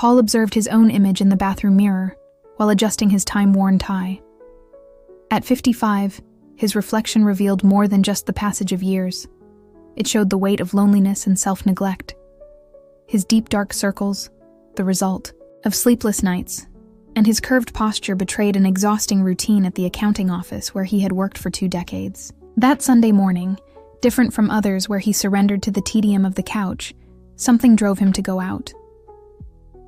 Paul observed his own image in the bathroom mirror while adjusting his time-worn tie. At 55, his reflection revealed more than just the passage of years. It showed the weight of loneliness and self-neglect. His deep dark circles, the result of sleepless nights, and his curved posture betrayed an exhausting routine at the accounting office where he had worked for 2 decades. That Sunday morning, different from others where he surrendered to the tedium of the couch, something drove him to go out.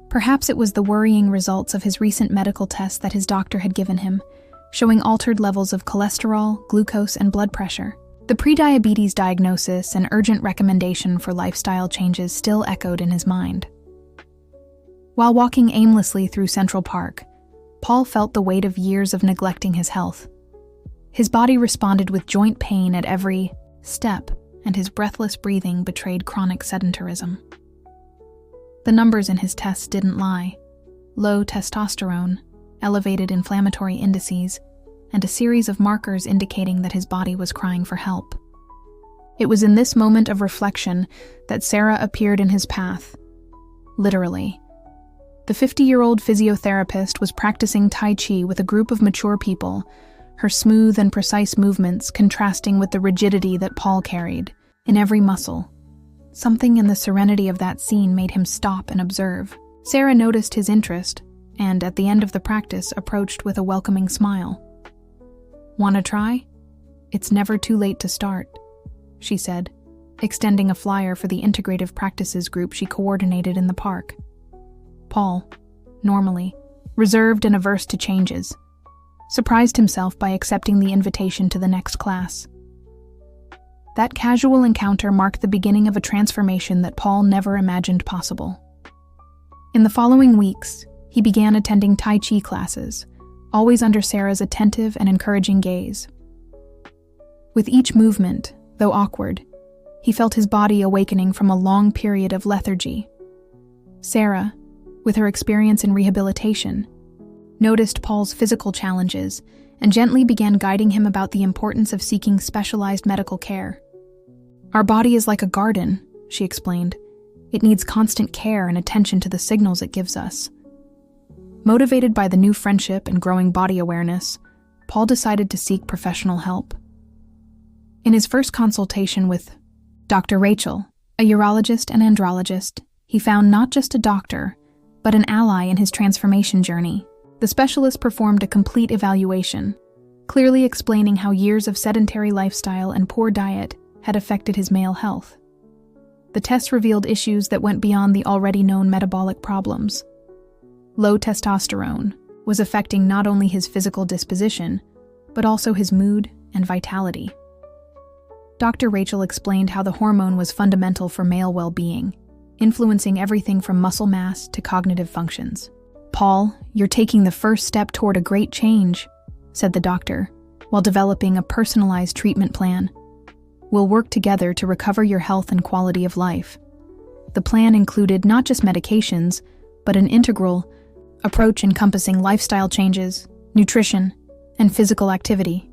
Perhaps it was the worrying results of his recent medical tests that his doctor had given him, showing altered levels of cholesterol, glucose, and blood pressure. The prediabetes diagnosis and urgent recommendation for lifestyle changes still echoed in his mind. While walking aimlessly through Central Park, Paul felt the weight of years of neglecting his health. His body responded with joint pain at every step, and his breathless breathing betrayed chronic sedentarism. The numbers in his tests didn't lie. Low testosterone, elevated inflammatory indices, and a series of markers indicating that his body was crying for help. It was in this moment of reflection that Sarah appeared in his path. Literally. The 50-year-old physiotherapist was practicing Tai Chi with a group of mature people, her smooth and precise movements contrasting with the rigidity that Paul carried, in every muscle. Something in the serenity of that scene made him stop and observe. Sarah noticed his interest, and at the end of the practice approached with a welcoming smile. "Wanna try? It's never too late to start," she said, extending a flyer for the integrative practices group she coordinated in the park. Paul, normally reserved and averse to changes, surprised himself by accepting the invitation to the next class. That casual encounter marked the beginning of a transformation that Paul never imagined possible. In the following weeks, he began attending Tai Chi classes, always under Sarah's attentive and encouraging gaze. With each movement, though awkward, he felt his body awakening from a long period of lethargy. Sarah, with her experience in rehabilitation, noticed Paul's physical challenges and gently began guiding him about the importance of seeking specialized medical care. "Our body is like a garden," she explained. "It needs constant care and attention to the signals it gives us." Motivated by the new friendship and growing body awareness, Paul decided to seek professional help. In his first consultation with Dr. Rachel, a urologist and andrologist, he found not just a doctor, but an ally in his transformation journey. The specialist performed a complete evaluation, clearly explaining how years of sedentary lifestyle and poor diet had affected his male health. The test revealed issues that went beyond the already known metabolic problems. Low testosterone was affecting not only his physical disposition, but also his mood and vitality. Dr. Rachel explained how the hormone was fundamental for male well-being, influencing everything from muscle mass to cognitive functions. "Paul, you're taking the first step toward a great change," said the doctor, while developing a personalized treatment plan. "We'll work together to recover your health and quality of life." The plan included not just medications, but an integral approach encompassing lifestyle changes, nutrition, and physical activity.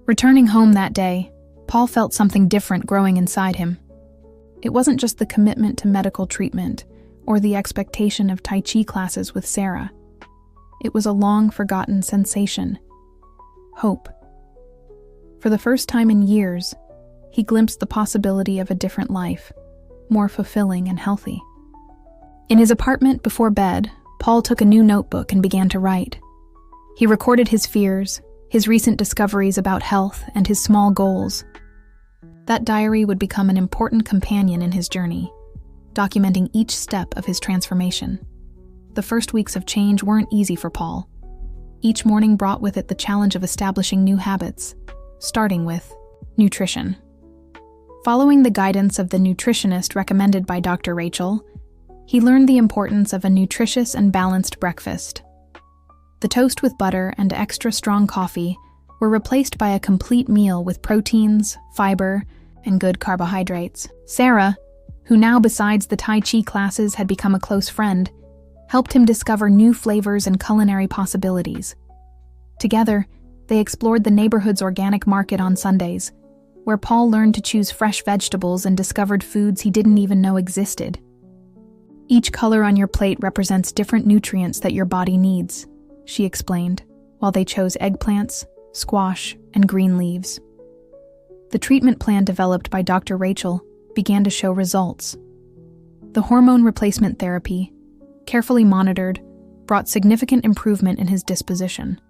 Returning home that day, Paul felt something different growing inside him. It wasn't just the commitment to medical treatment or the expectation of Tai Chi classes with Sarah. It was a long-forgotten sensation: hope. For the first time in years, he glimpsed the possibility of a different life, more fulfilling and healthy. In his apartment before bed, Paul took a new notebook and began to write. He recorded his fears, his recent discoveries about health, and his small goals. That diary would become an important companion in his journey, documenting each step of his transformation. The first weeks of change weren't easy for Paul. Each morning brought with it the challenge of establishing new habits, starting with nutrition. Following the guidance of the nutritionist recommended by Dr. Rachel, he learned the importance of a nutritious and balanced breakfast. The toast with butter and extra strong coffee were replaced by a complete meal with proteins, fiber, and good carbohydrates. Sarah, who now besides the Tai Chi classes had become a close friend, helped him discover new flavors and culinary possibilities. Together, they explored the neighborhood's organic market on Sundays, where Paul learned to choose fresh vegetables and discovered foods he didn't even know existed. Each color on your plate represents different nutrients that your body needs, she explained, while they chose eggplants, squash, and green leaves. The treatment plan developed by Dr. Rachel began to show results. The hormone replacement therapy, carefully monitored, brought significant improvement in his disposition.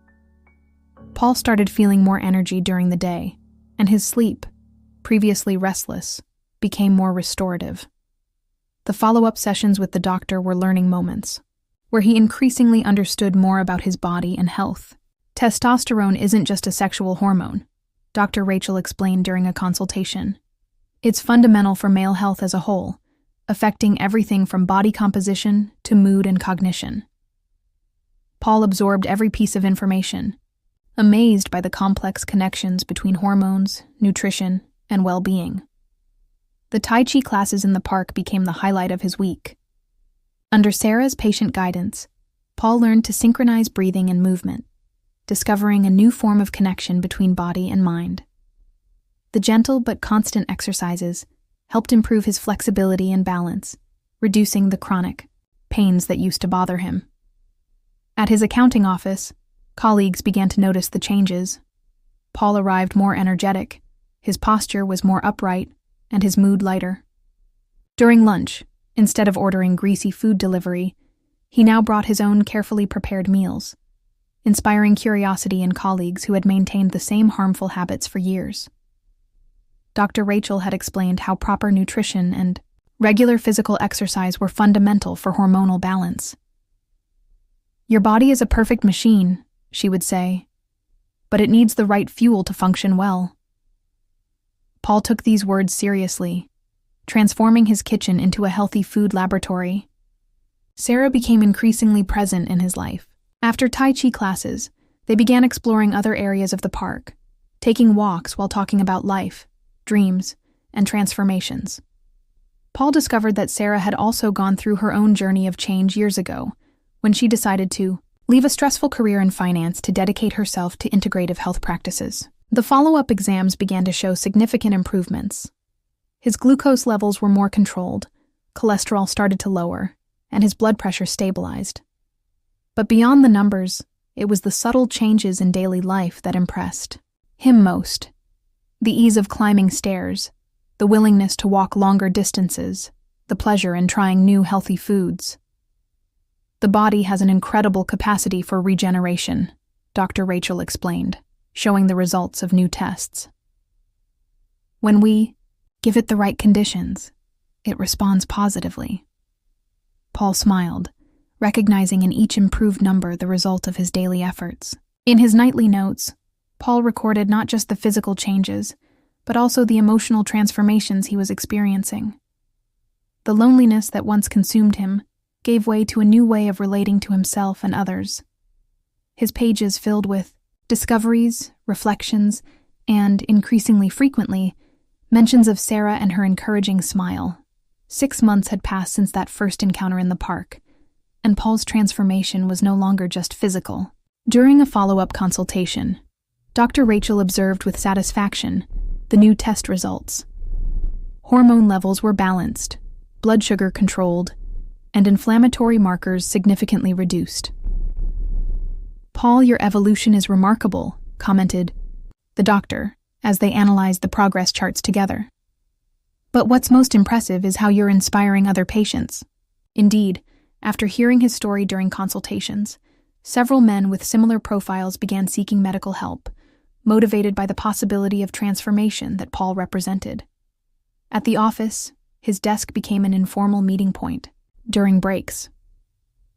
Paul started feeling more energy during the day, and his sleep, previously restless, became more restorative. The follow-up sessions with the doctor were learning moments, where he increasingly understood more about his body and health. Testosterone isn't just a sexual hormone, Dr. Rachel explained during a consultation. It's fundamental for male health as a whole, affecting everything from body composition to mood and cognition. Paul absorbed every piece of information, amazed by the complex connections between hormones, nutrition, and well-being. The Tai Chi classes in the park became the highlight of his week. Under Sarah's patient guidance, Paul learned to synchronize breathing and movement, discovering a new form of connection between body and mind. The gentle but constant exercises helped improve his flexibility and balance, reducing the chronic pains that used to bother him. At his accounting office, colleagues began to notice the changes. Paul arrived more energetic, his posture was more upright, and his mood lighter. During lunch, instead of ordering greasy food delivery, he now brought his own carefully prepared meals, inspiring curiosity in colleagues who had maintained the same harmful habits for years. Dr. Rachel had explained how proper nutrition and regular physical exercise were fundamental for hormonal balance. "Your body is a perfect machine," she would say, "but it needs the right fuel to function well." Paul took these words seriously, transforming his kitchen into a healthy food laboratory. Sarah became increasingly present in his life. After Tai Chi classes, they began exploring other areas of the park, taking walks while talking about life, dreams, and transformations. Paul discovered that Sarah had also gone through her own journey of change years ago, when she decided to leave a stressful career in finance to dedicate herself to integrative health practices. The follow-up exams began to show significant improvements. His glucose levels were more controlled, cholesterol started to lower, and his blood pressure stabilized. But beyond the numbers, it was the subtle changes in daily life that impressed him most. The ease of climbing stairs, the willingness to walk longer distances, the pleasure in trying new healthy foods. "The body has an incredible capacity for regeneration," Dr. Rachel explained, showing the results of new tests. "When we give it the right conditions, it responds positively." Paul smiled, recognizing in each improved number the result of his daily efforts. In his nightly notes, Paul recorded not just the physical changes, but also the emotional transformations he was experiencing. The loneliness that once consumed him gave way to a new way of relating to himself and others. His pages filled with discoveries, reflections, and, increasingly frequently, mentions of Sarah and her encouraging smile. 6 months had passed since that first encounter in the park, and Paul's transformation was no longer just physical. During a follow-up consultation, Dr. Rachel observed with satisfaction the new test results. Hormone levels were balanced, blood sugar controlled, and inflammatory markers significantly reduced. "Paul, your evolution is remarkable," commented the doctor as they analyzed the progress charts together. "But what's most impressive is how you're inspiring other patients." Indeed, after hearing his story during consultations, several men with similar profiles began seeking medical help, motivated by the possibility of transformation that Paul represented. At the office, his desk became an informal meeting point. During breaks,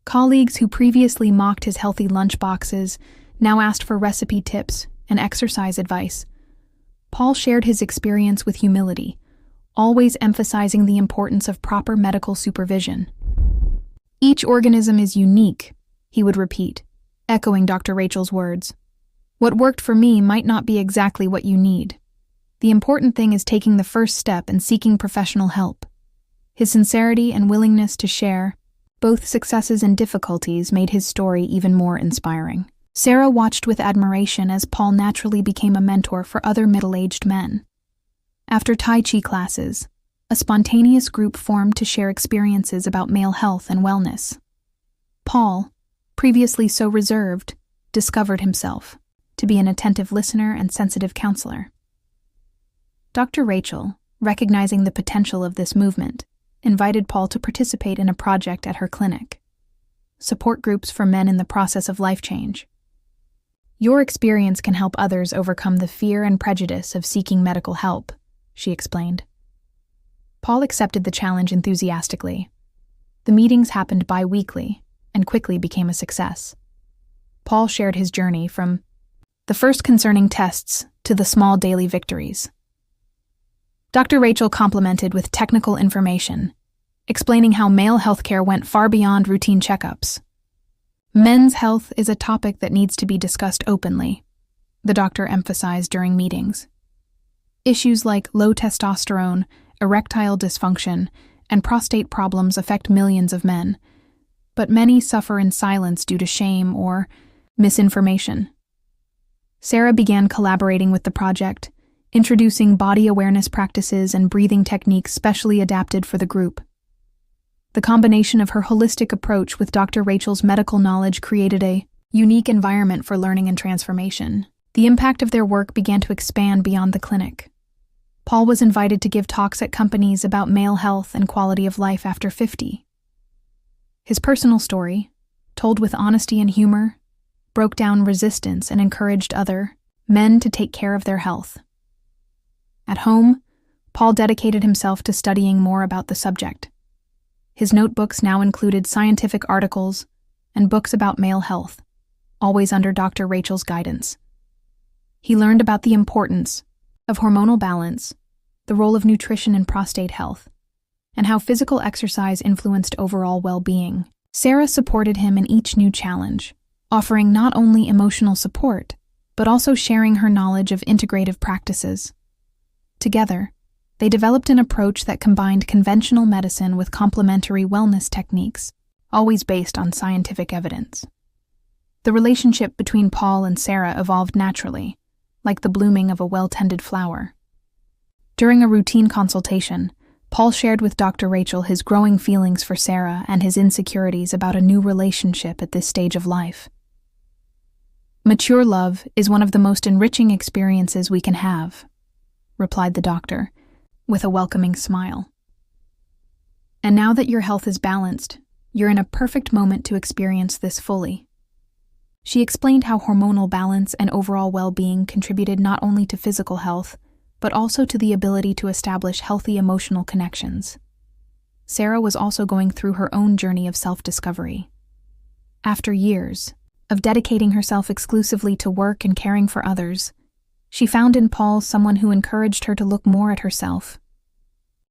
colleagues who previously mocked his healthy lunch boxes now asked for recipe tips and exercise advice. Paul shared his experience with humility, always emphasizing the importance of proper medical supervision. "Each organism is unique," he would repeat, echoing Dr. Rachel's words. "What worked for me might not be exactly what you need. The important thing is taking the first step and seeking professional help." His sincerity and willingness to share both successes and difficulties made his story even more inspiring. Sarah watched with admiration as Paul naturally became a mentor for other middle-aged men. After Tai Chi classes, a spontaneous group formed to share experiences about male health and wellness. Paul, previously so reserved, discovered himself to be an attentive listener and sensitive counselor. Dr. Rachel, recognizing the potential of this movement, invited Paul to participate in a project at her clinic. Support groups for men in the process of life change. Your experience can help others overcome the fear and prejudice of seeking medical help, she explained. Paul accepted the challenge enthusiastically. The meetings happened bi-weekly and quickly became a success. Paul shared his journey from the first concerning tests to the small daily victories. Dr. Rachel complimented with technical information, explaining how male healthcare went far beyond routine checkups. Men's health is a topic that needs to be discussed openly, the doctor emphasized during meetings. Issues like low testosterone, erectile dysfunction, and prostate problems affect millions of men, but many suffer in silence due to shame or misinformation. Sarah began collaborating with the project, introducing body awareness practices and breathing techniques specially adapted for the group. The combination of her holistic approach with Dr. Rachel's medical knowledge created a unique environment for learning and transformation. The impact of their work began to expand beyond the clinic. Paul was invited to give talks at companies about male health and quality of life after 50. His personal story, told with honesty and humor, broke down resistance and encouraged other men to take care of their health. At home, Paul dedicated himself to studying more about the subject. His notebooks now included scientific articles and books about male health, always under Dr. Rachel's guidance. He learned about the importance of hormonal balance, the role of nutrition in prostate health, and how physical exercise influenced overall well-being. Sarah supported him in each new challenge, offering not only emotional support, but also sharing her knowledge of integrative practices. Together, they developed an approach that combined conventional medicine with complementary wellness techniques, always based on scientific evidence. The relationship between Paul and Sarah evolved naturally, like the blooming of a well-tended flower. During a routine consultation, Paul shared with Dr. Rachel his growing feelings for Sarah and his insecurities about a new relationship at this stage of life. "Mature love is one of the most enriching experiences we can have," replied the doctor, with a welcoming smile. "And now that your health is balanced, you're in a perfect moment to experience this fully." She explained how hormonal balance and overall well-being contributed not only to physical health, but also to the ability to establish healthy emotional connections. Sarah was also going through her own journey of self-discovery. After years of dedicating herself exclusively to work and caring for others, she found in Paul someone who encouraged her to look more at herself.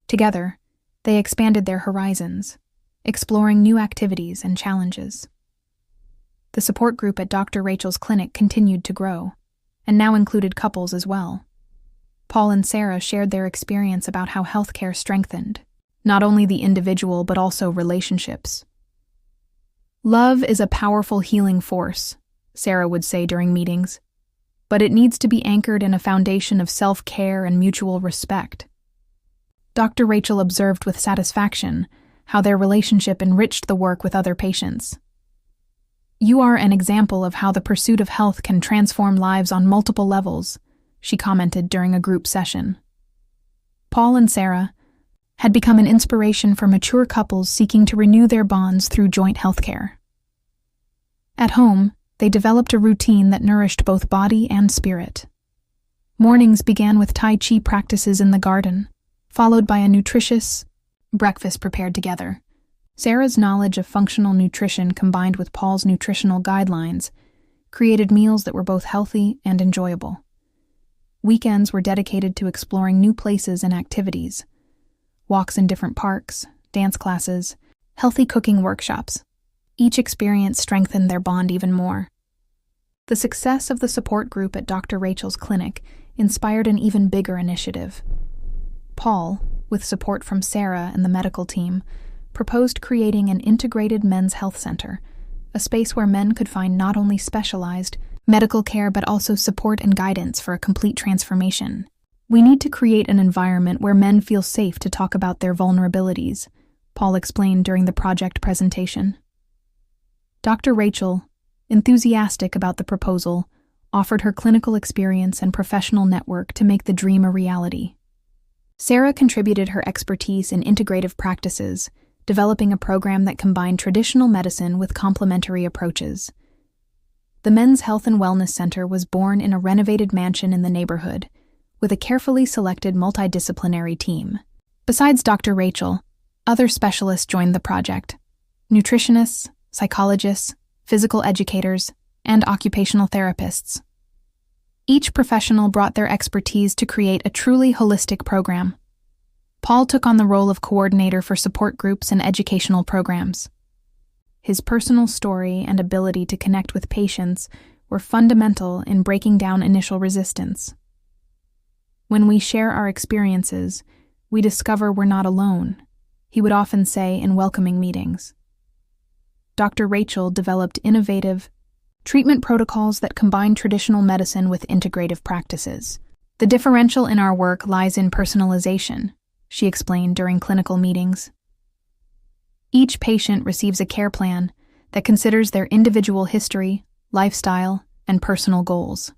Together, they expanded their horizons, exploring new activities and challenges. The support group at Dr. Rachel's clinic continued to grow, and now included couples as well. Paul and Sarah shared their experience about how healthcare strengthened not only the individual but also relationships. "Love is a powerful healing force," Sarah would say during meetings, "but it needs to be anchored in a foundation of self-care and mutual respect." Dr. Rachel observed with satisfaction how their relationship enriched the work with other patients. "You are an example of how the pursuit of health can transform lives on multiple levels," she commented during a group session. Paul and Sarah had become an inspiration for mature couples seeking to renew their bonds through joint healthcare. At home, they developed a routine that nourished both body and spirit. Mornings began with Tai Chi practices in the garden, followed by a nutritious breakfast prepared together. Sarah's knowledge of functional nutrition combined with Paul's nutritional guidelines created meals that were both healthy and enjoyable. Weekends were dedicated to exploring new places and activities, walks in different parks, dance classes, healthy cooking workshops. Each experience strengthened their bond even more. The success of the support group at Dr. Rachel's clinic inspired an even bigger initiative. Paul, with support from Sarah and the medical team, proposed creating an integrated men's health center, a space where men could find not only specialized medical care but also support and guidance for a complete transformation. We need to create an environment where men feel safe to talk about their vulnerabilities, Paul explained during the project presentation. Dr. Rachel, enthusiastic about the proposal, offered her clinical experience and professional network to make the dream a reality. Sarah contributed her expertise in integrative practices, developing a program that combined traditional medicine with complementary approaches. The Men's Health and Wellness Center was born in a renovated mansion in the neighborhood, with a carefully selected multidisciplinary team. Besides Dr. Rachel, other specialists joined the project: nutritionists, psychologists, physical educators, and occupational therapists. Each professional brought their expertise to create a truly holistic program. Paul took on the role of coordinator for support groups and educational programs. His personal story and ability to connect with patients were fundamental in breaking down initial resistance. When we share our experiences, we discover we're not alone, he would often say in welcoming meetings. Dr. Rachel developed innovative treatment protocols that combine traditional medicine with integrative practices. The differential in our work lies in personalization, she explained during clinical meetings. Each patient receives a care plan that considers their individual history, lifestyle, and personal goals.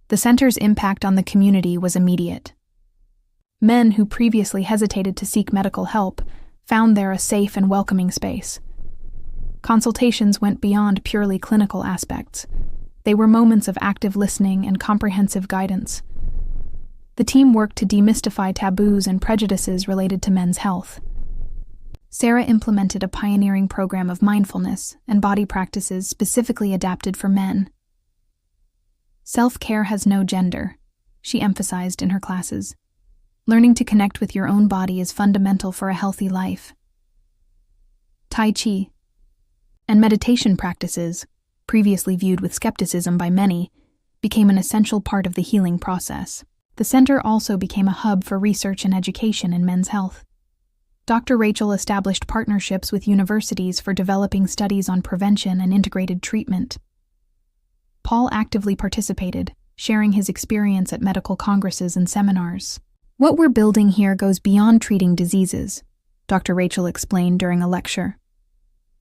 The center's impact on the community was immediate. Men who previously hesitated to seek medical help found there a safe and welcoming space. Consultations went beyond purely clinical aspects. They were moments of active listening and comprehensive guidance. The team worked to demystify taboos and prejudices related to men's health. Sarah implemented a pioneering program of mindfulness and body practices specifically adapted for men. Self-care has no gender, she emphasized in her classes. Learning to connect with your own body is fundamental for a healthy life. Tai Chi and meditation practices, previously viewed with skepticism by many, became an essential part of the healing process. The center also became a hub for research and education in men's health. Dr. Rachel established partnerships with universities for developing studies on prevention and integrated treatment. Paul actively participated, sharing his experience at medical congresses and seminars. What we're building here goes beyond treating diseases, Dr. Rachel explained during a lecture.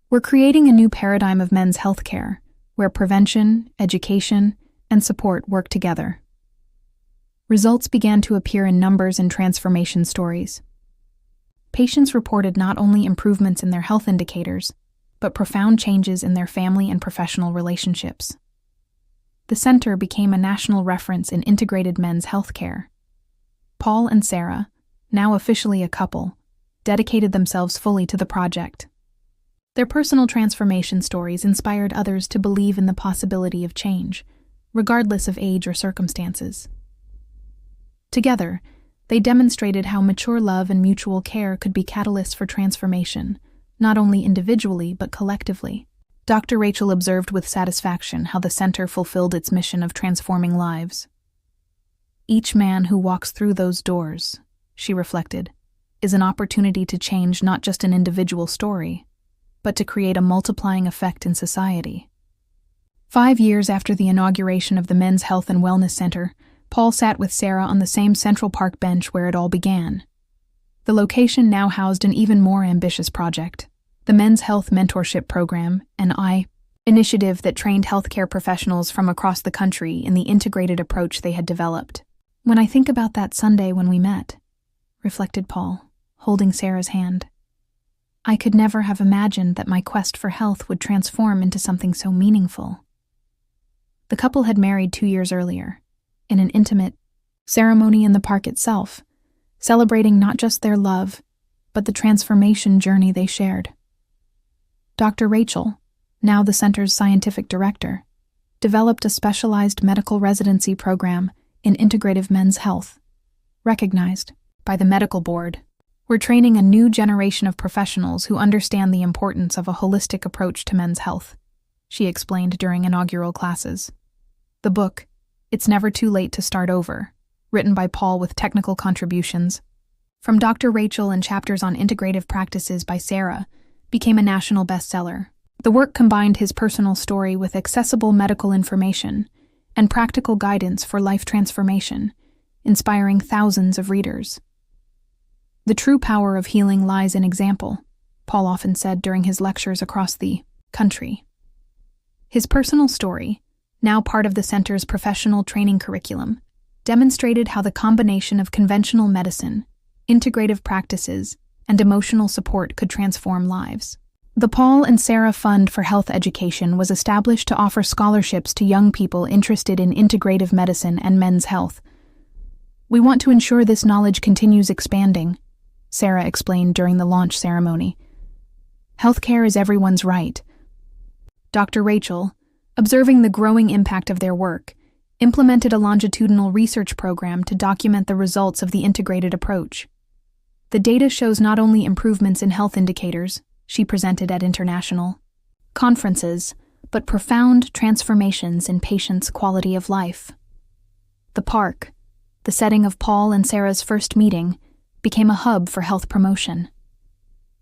We're creating a new paradigm of men's healthcare, where prevention, education, and support work together. Results began to appear in numbers and transformation stories. Patients reported not only improvements in their health indicators, but profound changes in their family and professional relationships. The center became a national reference in integrated men's healthcare. Paul and Sarah, now officially a couple, dedicated themselves fully to the project. Their personal transformation stories inspired others to believe in the possibility of change, regardless of age or circumstances. Together, they demonstrated how mature love and mutual care could be catalysts for transformation, not only individually but collectively. Dr. Rachel observed with satisfaction how the center fulfilled its mission of transforming lives. Each man who walks through those doors, she reflected, is an opportunity to change not just an individual story, but to create a multiplying effect in society. 5 years after the inauguration of the Men's Health and Wellness Center, Paul sat with Sarah on the same Central Park bench where it all began. The location now housed an even more ambitious project, the Men's Health Mentorship Program, an initiative that trained healthcare professionals from across the country in the integrated approach they had developed. When I think about that Sunday when we met, reflected Paul, holding Sarah's hand, I could never have imagined that my quest for health would transform into something so meaningful. The couple had married 2 years earlier, in an intimate ceremony in the park itself, celebrating not just their love, but the transformation journey they shared. Dr. Rachel, now the center's scientific director, developed a specialized medical residency program in integrative men's health, recognized by the medical board. We're training a new generation of professionals who understand the importance of a holistic approach to men's health, she explained during inaugural classes. The book, It's Never Too Late to Start Over, written by Paul with technical contributions from Dr. Rachel and chapters on integrative practices by Sarah, became a national bestseller. The work combined his personal story with accessible medical information and practical guidance for life transformation, inspiring thousands of readers. "The true power of healing lies in example," Paul often said during his lectures across the country. His personal story, now part of the center's professional training curriculum, demonstrated how the combination of conventional medicine, integrative practices, and emotional support could transform lives. The Paul and Sarah Fund for Health Education was established to offer scholarships to young people interested in integrative medicine and men's health. "We want to ensure this knowledge continues expanding," Sarah explained during the launch ceremony. "Healthcare is everyone's right." Dr. Rachel, observing the growing impact of their work, implemented a longitudinal research program to document the results of the integrated approach. The data shows not only improvements in health indicators, she presented at international conferences, but profound transformations in patients' quality of life. The park, the setting of Paul and Sarah's first meeting, became a hub for health promotion.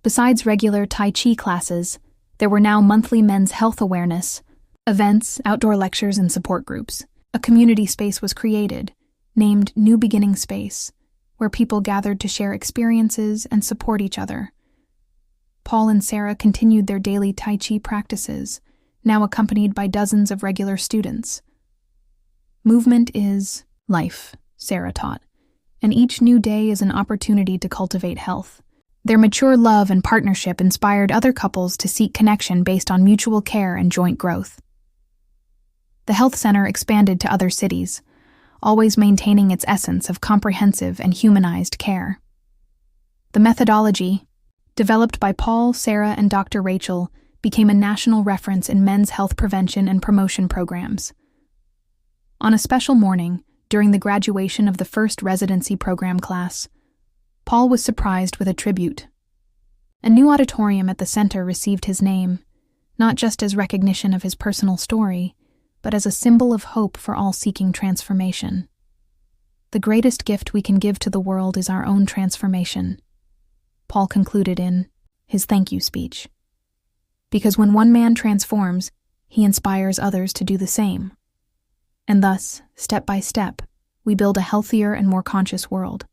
Besides regular Tai Chi classes, there were now monthly men's health awareness events, outdoor lectures, and support groups. A community space was created, named New Beginning Space, where people gathered to share experiences and support each other. Paul and Sarah continued their daily Tai Chi practices, now accompanied by dozens of regular students. "Movement is life," Sarah taught, "and each new day is an opportunity to cultivate health." Their mature love and partnership inspired other couples to seek connection based on mutual care and joint growth. The health center expanded to other cities, always maintaining its essence of comprehensive and humanized care. The methodology, developed by Paul, Sarah, and Dr. Rachel, became a national reference in men's health prevention and promotion programs. On a special morning, during the graduation of the first residency program class, Paul was surprised with a tribute. A new auditorium at the center received his name, not just as recognition of his personal story, but as a symbol of hope for all seeking transformation. "The greatest gift we can give to the world is our own transformation," Paul concluded in his thank you speech. "Because when one man transforms, he inspires others to do the same. And thus, step by step, we build a healthier and more conscious world."